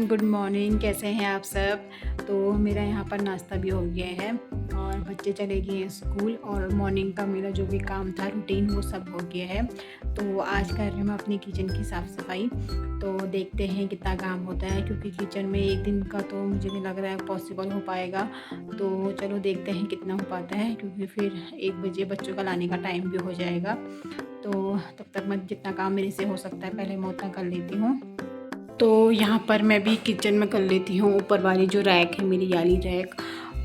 Good morning. कैसे हैं आप सब। तो मेरा यहाँ पर नाश्ता भी हो गया है और बच्चे चले गए हैं स्कूल और मॉर्निंग का मेरा जो भी काम था रूटीन वो सब हो गया है। तो आज कर रही हूँ मैं अपनी किचन की साफ़ सफाई। तो देखते हैं कितना काम होता है, क्योंकि किचन में एक दिन का तो मुझे नहीं लग रहा है पॉसिबल हो पाएगा। तो चलो देखते हैं कितना हो पाता है, क्योंकि फिर 1 बजे बच्चों का लाने का टाइम भी हो जाएगा। तो तब तक मैं जितना काम मेरे से हो सकता है पहले मैं उतना कर लेती हूँ। तो यहाँ पर मैं भी किचन में कर लेती हूँ। ऊपर वाली जो रैक है मेरी वाली रैक,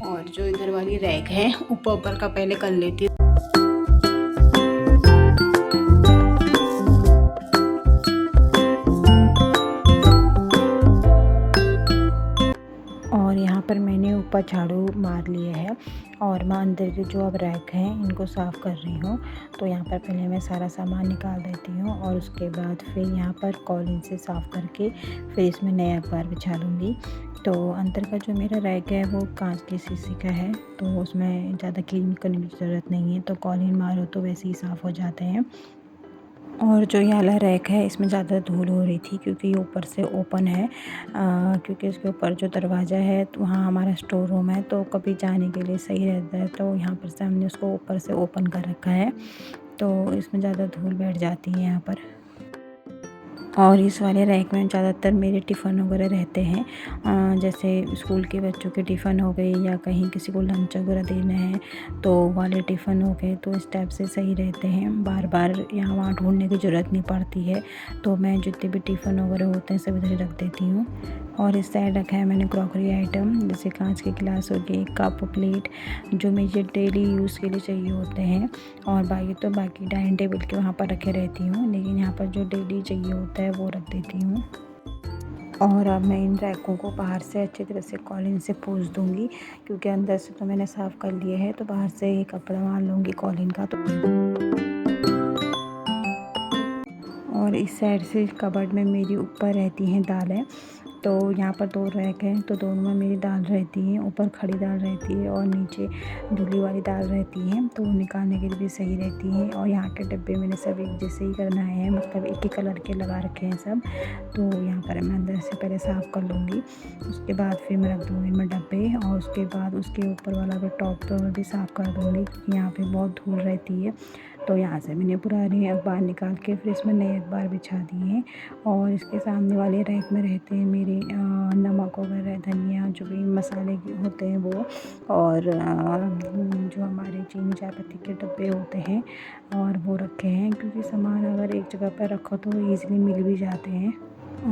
और जो इधर वाली रैक है ऊपर का पहले कर लेती हूँ। और यहाँ पर मैंने ऊपर झाड़ू मार लिया है और मैं अंदर के जो अब रैक हैं इनको साफ़ कर रही हूँ। तो यहाँ पर पहले मैं सारा सामान निकाल देती हूँ और उसके बाद फिर यहाँ पर कॉलिन से साफ़ करके फिर इसमें नया अखबार बिछा लूँगी। तो अंदर का जो मेरा रैक है वो कांच के शीशे का है, तो उसमें ज़्यादा क्लीन करने की ज़रूरत नहीं है। तो कॉलिन मारो तो वैसे ही साफ़ हो जाते हैं। और जो ये वाला रैक है इसमें ज़्यादा धूल हो रही थी, क्योंकि ये ऊपर से ओपन है। क्योंकि इसके ऊपर जो दरवाज़ा है तो वहाँ हमारा स्टोर रूम है, तो कभी जाने के लिए सही रहता है। तो यहाँ पर से हमने उसको ऊपर से ओपन कर रखा है, तो इसमें ज़्यादा धूल बैठ जाती है यहाँ पर। और इस वाले रैक में ज़्यादातर मेरे टिफ़िन वगैरह रहते हैं, जैसे स्कूल के बच्चों के टिफ़िन हो गए या कहीं किसी को लंच वगैरह देना है तो वाले टिफ़िन हो गए। तो इस टाइप से सही रहते हैं, बार बार यहाँ वहाँ ढूंढने की ज़रूरत नहीं पड़ती है। तो मैं जितने भी टिफ़िन वगैरह होते हैं सब इधर रख देती हूँ। और इस साइड रखा है मैंने क्रॉकरी आइटम, जैसे कांच के गिलास हो गए, कप प्लेट, जो मुझे डेली यूज़ के लिए चाहिए होते हैं। और बाकी डाइनिंग टेबल के वहाँ पर रखे रहती हूँ, लेकिन यहाँ पर जो डेली चाहिए होता है वो रख देती हूँ। और अब मैं इन रैकों को बाहर से अच्छी तरह से कॉलिन से पोंछ दूँगी, क्योंकि अंदर से तो मैंने साफ़ कर लिया है। तो बाहर से एक कपड़ा मार लूँगी कॉलिन का। तो और इस साइड से कबर्ड में मेरी ऊपर रहती हैं दालें। तो यहाँ पर 2 रैक हैं, तो दोनों में मेरी दाल रहती है। ऊपर खड़ी दाल रहती है और नीचे धुली वाली दाल रहती है, तो निकालने के लिए भी सही रहती है। और यहाँ के डब्बे मैंने सब एक जैसे ही करना है, मतलब एक ही कलर के लगा रखे हैं सब। तो यहाँ पर मैं अंदर से पहले साफ़ कर लूँगी, उसके बाद फिर मैं रख दूँगी इनमें डब्बे। और उसके बाद उसके ऊपर वाला भी टॉप तो मैं भी साफ़ कर दूँगी, यहाँ पर बहुत धूल रहती है। तो यहाँ से मैंने पुराने अखबार निकाल के फिर इसमें नए अखबार बिछा दिए हैं। और इसके सामने वाले रैक में रहते हैं मेरे नमक वगैरह, धनिया, जो भी मसाले होते हैं वो, और जो हमारे चीनी चाय पत्ती के डब्बे होते हैं और वो रखे हैं, क्योंकि सामान अगर एक जगह पर रखो तो ईज़िली मिल भी जाते हैं।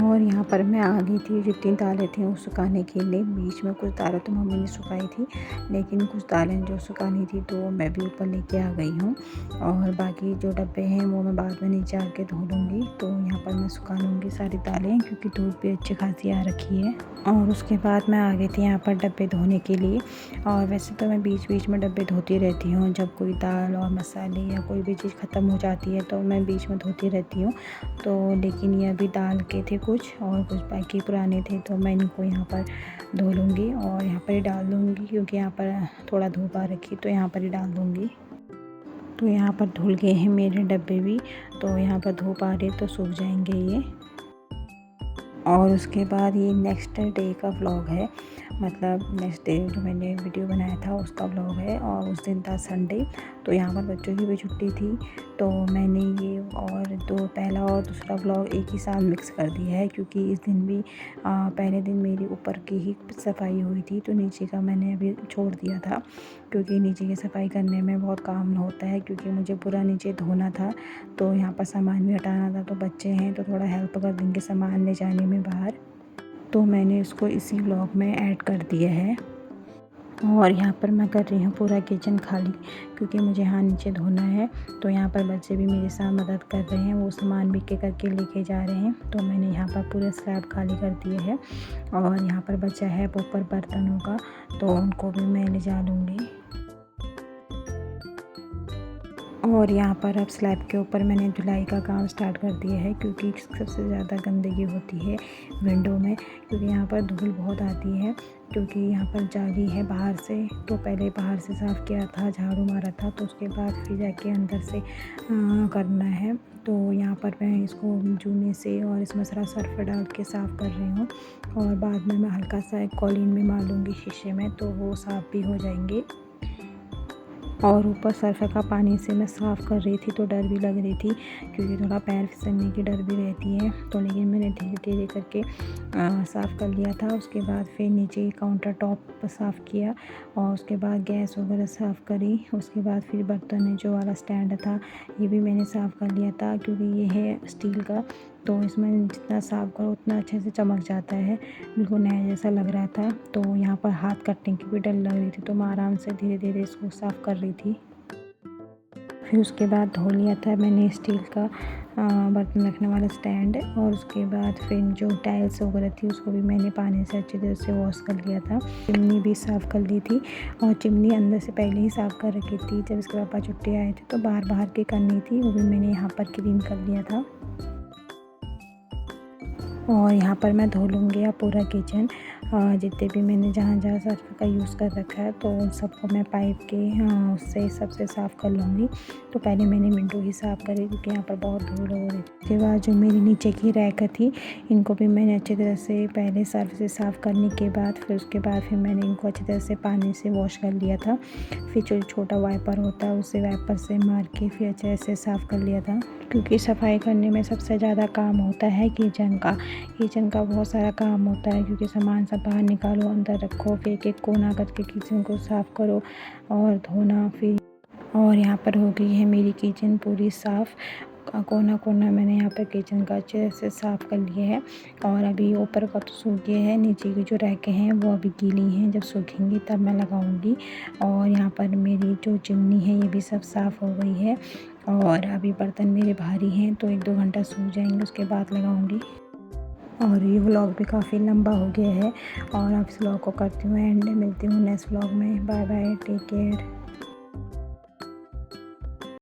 और यहाँ पर मैं आ गई थी, जितनी दालें थी वो सुखाने के लिए। बीच में कुछ दालें तो मम्मी ने सुखाई थी, लेकिन कुछ दालें जो सुखानी थी तो मैं भी ऊपर लेके आ गई हूँ। और बाकी जो डब्बे हैं वो मैं बाद में नीचे आके धो लूँगी। तो यहाँ पर मैं सुखा लूँगी सारी दालें, क्योंकि धूप भी अच्छी खासी आ रखी है। और उसके बाद मैं आ गई थी यहाँ पर डब्बे धोने के लिए। और वैसे तो मैं बीच बीच में डब्बे धोती रहती हूँ, जब कोई दाल और मसाले या कोई भी चीज़ ख़त्म हो जाती है तो मैं बीच में धोती रहती हूँ। तो लेकिन ये अभी दाल के थे कुछ, और कुछ बाकी पुराने थे, तो मैं इनको यहाँ पर धो लूँगी और यहाँ पर ही डाल दूँगी, क्योंकि यहाँ पर थोड़ा धूप आ रखी तो यहाँ पर ही डाल दूँगी। तो यहाँ पर धुल गए हैं मेरे डब्बे भी, तो यहाँ पर धूप आ रही है तो सूख जाएंगे ये। और उसके बाद ये नेक्स्ट डे का व्लॉग है, मतलब नेक्स्ट डे जो मैंने वीडियो बनाया था उसका व्लॉग है। और उस दिन था संडे, तो यहाँ पर बच्चों की भी छुट्टी थी। तो मैंने ये और पहला और दूसरा व्लॉग एक ही साथ मिक्स कर दिया है, क्योंकि इस दिन भी पहले दिन मेरी ऊपर की ही सफाई हुई थी, तो नीचे का मैंने अभी छोड़ दिया था, क्योंकि नीचे की सफाई करने में बहुत काम होता है, क्योंकि मुझे पूरा नीचे धोना था। तो यहाँ पर सामान भी हटाना था, तो बच्चे हैं तो थोड़ा हेल्प कर देंगे सामान ले जाने में बाहर। तो मैंने इसको इसी व्लॉग में ऐड कर दिया है। और यहाँ पर मैं कर रही हूँ पूरा किचन खाली, क्योंकि मुझे यहाँ नीचे धोना है। तो यहाँ पर बच्चे भी मेरे साथ मदद कर रहे हैं, वो सामान बिक करके लेके जा रहे हैं। तो मैंने यहाँ पर पूरा स्लैब खाली कर दिया है। और यहाँ पर बचा है ऊपर बर्तनों का, तो उनको भी मैं ले जा लूँगी। और यहाँ पर अब स्लैब के ऊपर मैंने धुलाई का काम स्टार्ट कर दिया है, क्योंकि सबसे ज़्यादा गंदगी होती है विंडो में, क्योंकि यहाँ पर धूल बहुत आती है, क्योंकि यहाँ पर जाली है बाहर से। तो पहले बाहर से साफ़ किया था, झाड़ू मारा था, तो उसके बाद फिर जाके अंदर से करना है। तो यहाँ पर मैं इसको जूने से और इसमें सारा सर्फ डाल के साफ़ कर रही हूँ, और बाद में मैं हल्का सा कॉलिन में मार लूँगी शीशे में, तो वो साफ़ भी हो जाएंगे। और ऊपर सर्फ का पानी से मैं साफ़ कर रही थी, तो डर भी लग रही थी, क्योंकि थोड़ा पैर फिसलने की डर भी रहती है। तो लेकिन मैंने धीरे धीरे करके साफ़ कर लिया था। उसके बाद फिर नीचे काउंटर टॉप साफ़ किया, और उसके बाद गैस वगैरह साफ़ करी। उसके बाद फिर बर्तन जो वाला स्टैंड था ये भी मैंने साफ़ कर लिया था, क्योंकि ये है स्टील का, तो इसमें जितना साफ़ करो उतना अच्छे से चमक जाता है, बिल्कुल नया जैसा लग रहा था। तो यहाँ पर हाथ कटने की भी डर लग रही थी, तो मैं आराम से धीरे धीरे इसको साफ़ कर रही थी। फिर उसके बाद धो लिया था मैंने स्टील का बर्तन रखने वाला स्टैंड, और उसके बाद फिर जो टाइल्स वगैरह थी उसको भी मैंने पानी से अच्छी तरह से वॉश कर लिया था। चिमनी भी साफ़ कर ली थी, और चिमनी अंदर से पहले ही साफ़ कर रखी थी। जब इसके पापा छुट्टी आए थे तो बाहर बाहर की करनी थी, वो भी मैंने यहाँ पर क्लीन कर लिया था। और यहाँ पर मैं धो लूँगी अब पूरा किचन, जितने भी मैंने जहाँ जहाँ सर्फ का यूज़ कर रखा है, तो उन सबको मैं पाइप के उससे सबसे साफ़ कर लूँगी। तो पहले मैंने विंडो ही साफ़ करी, क्योंकि यहाँ पर बहुत धूल हो रही थी। उसके बाद जो मेरी नीचे की रैक थी, इनको भी मैंने अच्छी तरह से पहले सर्फ से साफ़ करने के बाद फिर मैंने इनको अच्छी तरह से पानी से वॉश कर लिया था। फिर जो छोटा वाइपर होता है उसे वाइपर से मार के फिर अच्छे से साफ़ कर लिया था, क्योंकि सफाई करने में सबसे ज़्यादा काम होता है किचन का बहुत सारा काम होता है, क्योंकि सामान सब बाहर निकालो, अंदर रखो, फिर एक एक कोना करके किचन को साफ़ करो और धोना। फिर और यहाँ पर हो गई है मेरी किचन पूरी साफ़, कोना कोना मैंने यहाँ पर किचन का अच्छे से साफ़ कर लिया है। और अभी ऊपर का तो सूख गया है, नीचे की जो रैकें हैं वो अभी गीली हैं, जब सूखेंगी तब मैं लगाऊंगी। और यहाँ पर मेरी जो चिमनी है ये भी सब साफ़ हो गई है, और अभी बर्तन मेरे भारी हैं, तो 1-2 घंटा सूख जाएंगे, उसके बाद लगाऊंगी। और ये व्लॉग भी काफ़ी लंबा हो गया है, और अब इस व्लॉग को करती हूँ एंड, मिलती हूँ नेक्स्ट व्लॉग में। Bye bye, take care.